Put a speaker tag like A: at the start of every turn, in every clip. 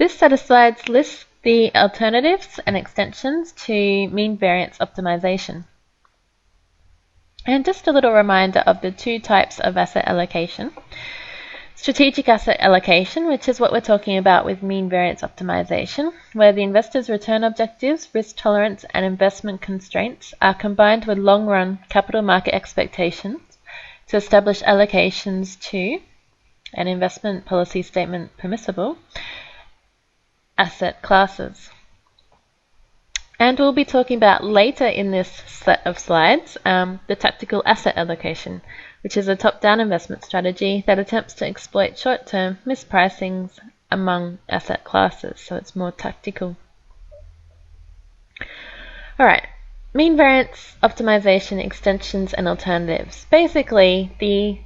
A: This set of slides lists the alternatives and extensions to mean variance optimization. And just a little reminder of the two types of asset allocation. Strategic asset allocation, which is what we're talking about with mean variance optimization, where the investor's return objectives, risk tolerance, and investment constraints are combined with long-run capital market expectations to establish allocations to an investment policy statement permissible asset classes. And we'll be talking about later in this set of slides the tactical asset allocation, which is a top-down investment strategy that attempts to exploit short-term mispricings among asset classes, so it's more tactical. Alright, mean variance optimization extensions and alternatives. Basically, the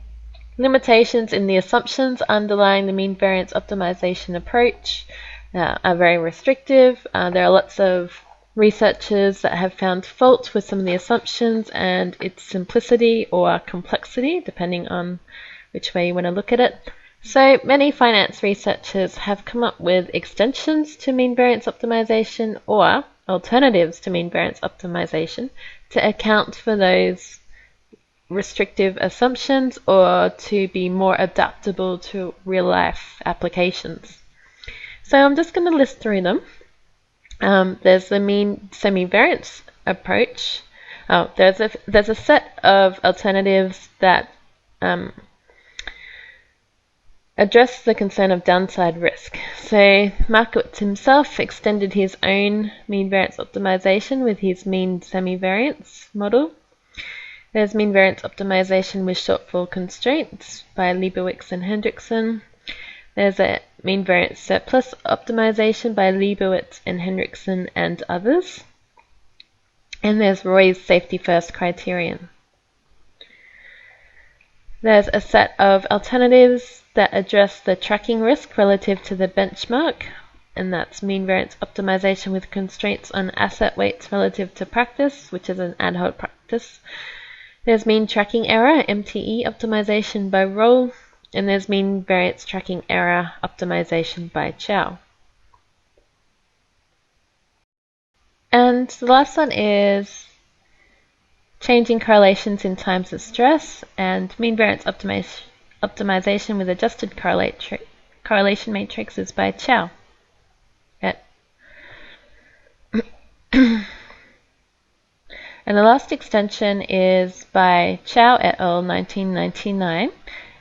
A: limitations in the assumptions underlying the mean variance optimization approach are very restrictive. There are lots of researchers that have found fault with some of the assumptions and its simplicity or complexity, depending on which way you want to look at it. So many finance researchers have come up with extensions to mean variance optimization or alternatives to mean variance optimization to account for those restrictive assumptions or to be more adaptable to real-life applications. So I'm just going to list through them. There's the mean semi-variance approach. There's a set of alternatives that address the concern of downside risk. So Markowitz himself extended his own mean variance optimization with his mean semi-variance model. There's mean variance optimization with shortfall constraints by Leibowitz and Hendrickson. There's a mean variance surplus optimization by Leibowitz and Hendrickson and others. And there's Roy's safety first criterion. There's a set of alternatives that address the tracking risk relative to the benchmark, and that's mean variance optimization with constraints on asset weights relative to practice, which is an ad hoc practice. There's mean tracking error, MTE optimization by Roll. And there's mean variance tracking error optimization by Chow. And the last one is changing correlations in times of stress and mean variance optimization with adjusted correlation matrices by Chow. And the last extension is by Chow et al. 1999.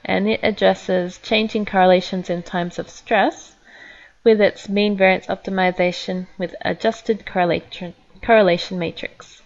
A: And it addresses changing correlations in times of stress with its mean variance optimization with adjusted correlation matrix.